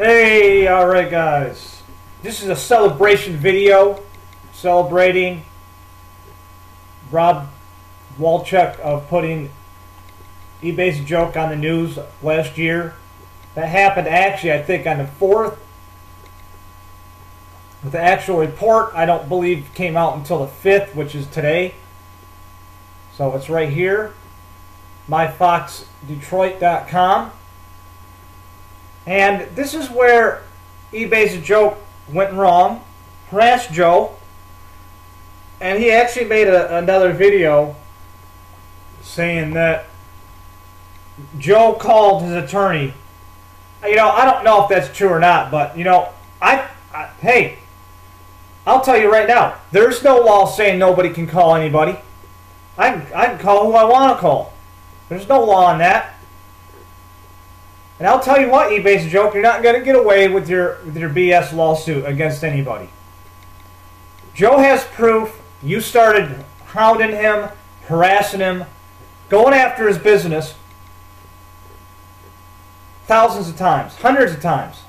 Hey, alright guys. This is a celebration video celebrating Rob Walchuk of putting ebayisajoke on the news last year. That happened actually, I think, on the 4th. But the actual report, I don't believe, came out until the 5th, which is today. So it's right here. myfoxdetroit.com. And this is where ebayisajoke went wrong, harassed Joe, and he actually made another video saying that Joe called his attorney. You know, I don't know if that's true or not, but you know, hey, I'll tell you right now, there's no law saying nobody can call anybody. I can call who I want to call. There's no law on that. And I'll tell you what, ebayisajoke, you're not going to get away with your BS lawsuit against anybody. Joe has proof. You started hounding him, harassing him, going after his business thousands of times, hundreds of times,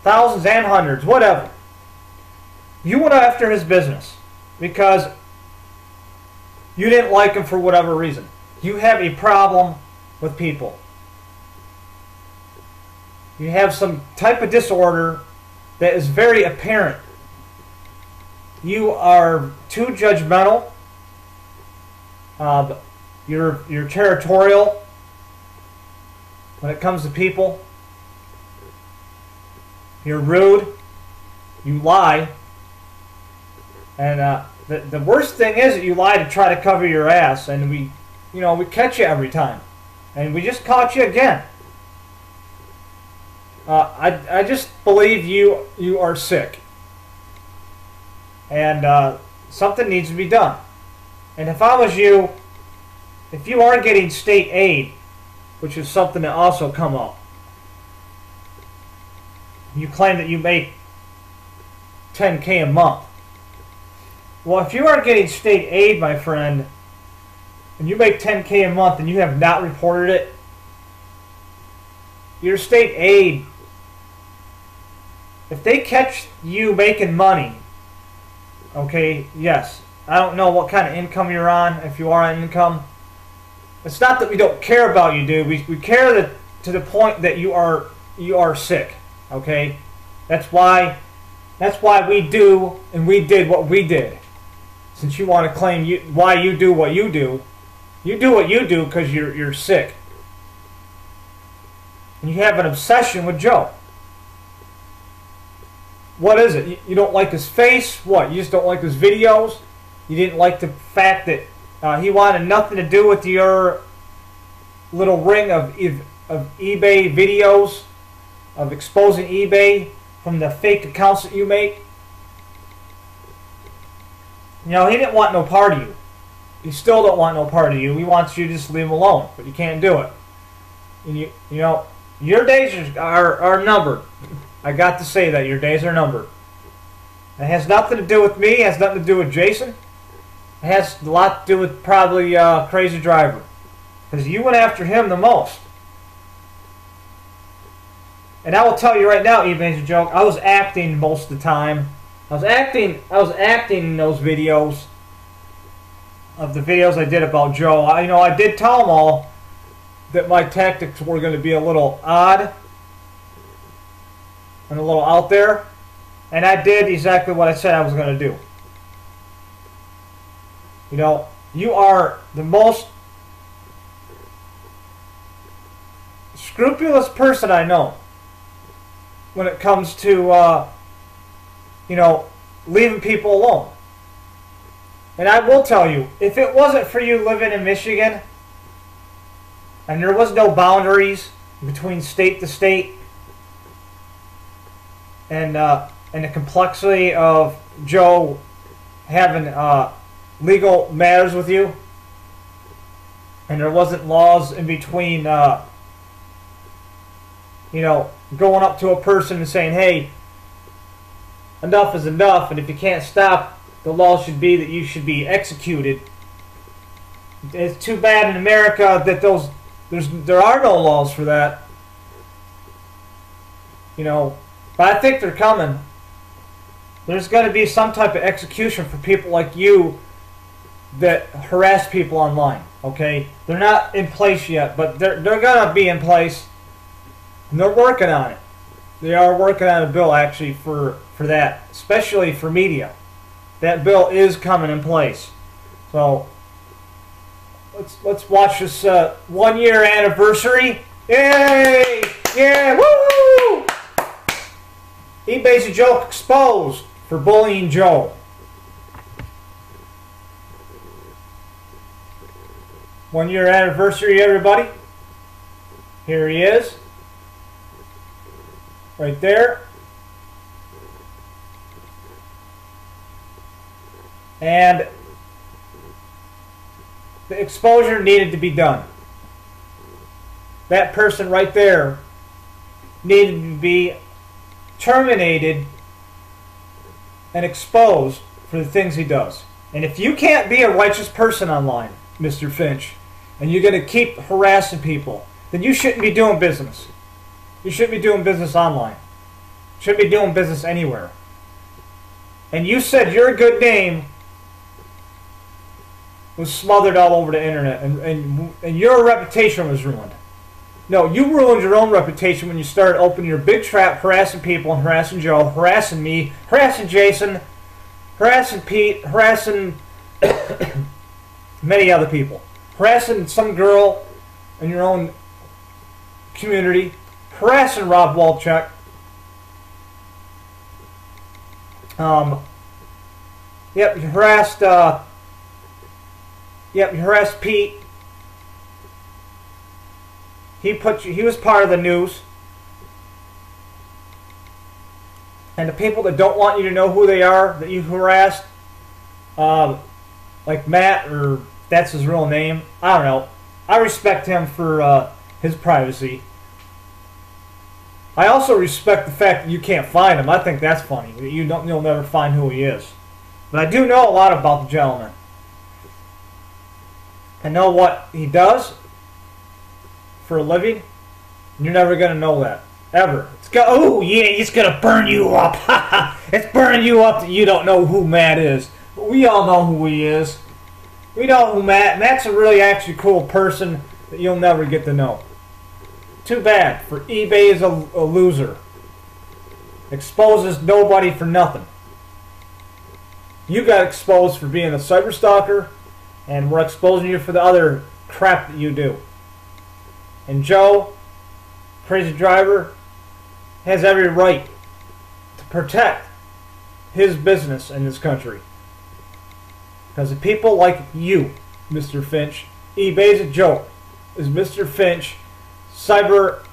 thousands and hundreds, whatever. You went after his business because you didn't like him for whatever reason. You have a problem with people. You have some type of disorder that is very apparent. You are too judgmental. You're territorial when it comes to people. You're rude. You lie. And the worst thing is that you lie to try to cover your ass. And we catch you every time. And we just caught you again. I just believe you are sick, and something needs to be done. And if I was you, if you are getting state aid, which is something that also come up, you claim that you make $10K a month. Well, if you are getting state aid, my friend, and you make $10K a month and you have not reported it, your state aid, if they catch you making money, okay, yes, I don't know what kind of income you're on, if you are on income. It's not that we don't care about you, dude. We care to the point that you are sick, okay? That's why we do and we did what we did. Since you want to claim why you do what you do what you do because you're sick. And you have an obsession with Joe. What is it? You don't like his face? What? You just don't like his videos? You didn't like the fact that he wanted nothing to do with your little ring of eBay videos, of exposing eBay from the fake accounts that you make? You know, he didn't want no part of you. He still don't want no part of you. He wants you to just leave him alone, but you can't do it. And you know, your days are numbered. I got to say that your days are numbered. It has nothing to do with me. It has nothing to do with Jason. It has a lot to do with probably Crazy Driver, because you went after him the most. And I will tell you right now, ebayisajoke, I was acting most of the time. I was acting in those videos. Of the videos I did about Joe. I did tell them all that my tactics were going to be a little odd and a little out there, and I did exactly what I said I was going to do. You know, you are the most scrupulous person I know when it comes to leaving people alone. And I will tell you, if it wasn't for you living in Michigan and there was no boundaries between state to state, and the complexity of Joe having legal matters with you, and there wasn't laws in between, going up to a person and saying, hey, enough is enough, and if you can't stop, the law should be that you should be executed. It's too bad in America that there are no laws for that. you know, but I think they're coming. There's going to be some type of execution for people like you that harass people online, okay? They're not in place yet, but they're going to be in place, and they're working on it. They are working on a bill, actually, for that, especially for media. That bill is coming in place. So, let's watch this 1 year anniversary. Yay! Yeah, woo! eBay's a joke exposed for bullying Joe. 1 year anniversary, everybody. Here he is. Right there. And the exposure needed to be done. That person right there needed to be terminated and exposed for the things he does. And if you can't be a righteous person online, Mr. Finch, and you're going to keep harassing people, then you shouldn't be doing business. You shouldn't be doing business online. You shouldn't be doing business anywhere. And you said your good name was smothered all over the internet, and your reputation was ruined. No, you ruined your own reputation when you started opening your big trap, harassing people, and harassing Joe, harassing me, harassing Jason, harassing Pete, harassing many other people, harassing some girl in your own community, harassing Rob Walchuk. Yep, you harassed. Yep, you harassed Pete. He was part of the news. And the people that don't want you to know who they are, that you harassed, like Matt, or that's his real name, I don't know. I respect him for his privacy. I also respect the fact that you can't find him. I think that's funny. That you'll never find who he is. But I do know a lot about the gentleman. I know what he does for a living. And you're never going to know that. Ever. Oh, yeah, it's going to burn you up. It's burning you up that you don't know who Matt is. But we all know who he is. We know who Matt's a really actually cool person that you'll never get to know. Too bad. For eBay is a loser. Exposes nobody for nothing. You got exposed for being a cyber stalker, and we're exposing you for the other crap that you do. And Joe, crazy driver, has every right to protect his business in this country. Because of people like you, Mr. Finch. eBay's a joke. Is Mr. Finch cyber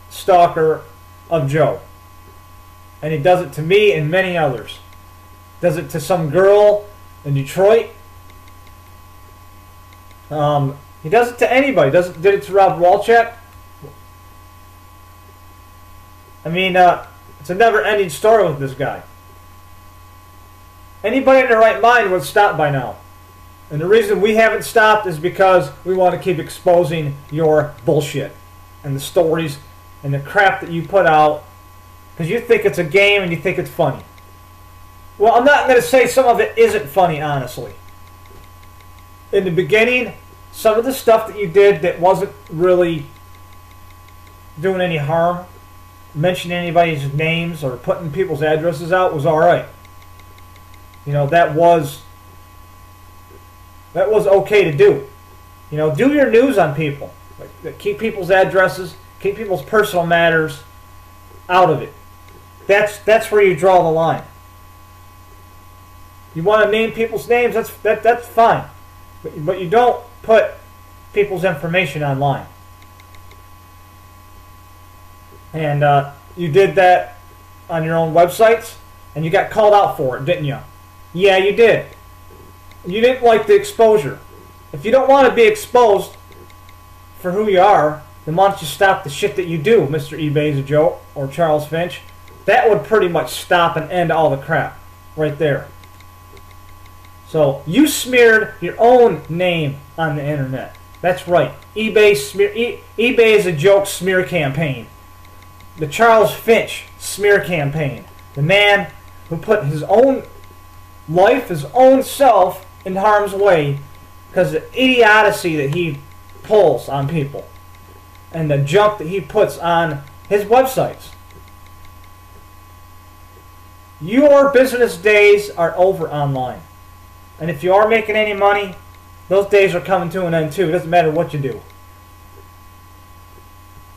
stalker of Joe. And he does it to me and many others. Does it to some girl in Detroit. He does it to anybody. Did it to Rob Walchuk. I mean, it's a never-ending story with this guy. Anybody in their right mind would stop by now. And the reason we haven't stopped is because we want to keep exposing your bullshit and the stories and the crap that you put out because you think it's a game and you think it's funny. Well, I'm not going to say some of it isn't funny, honestly. In the beginning, some of the stuff that you did that wasn't really doing any harm, mentioning anybody's names or putting people's addresses out, was alright. You know, that was okay to do. You know, do your news on people. Like, keep people's addresses, keep people's personal matters out of it. That's where you draw the line. You want to name people's names, that's fine. But you don't put people's information online. And you did that on your own websites, and you got called out for it, didn't you? Yeah, you did. You didn't like the exposure. If you don't want to be exposed for who you are, then why don't you stop the shit that you do, Mr. eBay's a joke, or Charles Finch? That would pretty much stop and end all the crap right there. So you smeared your own name on the internet. That's right. eBay is a joke smear campaign. the Charles Finch smear campaign. The man who put his own life, his own self in harm's way because of the idiocy that he pulls on people and the junk that he puts on his websites. Your business days are over online. And if you are making any money, those days are coming to an end too. It doesn't matter what you do.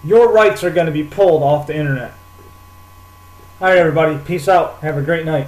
Your rights are going to be pulled off the internet. Alright everybody, peace out. Have a great night.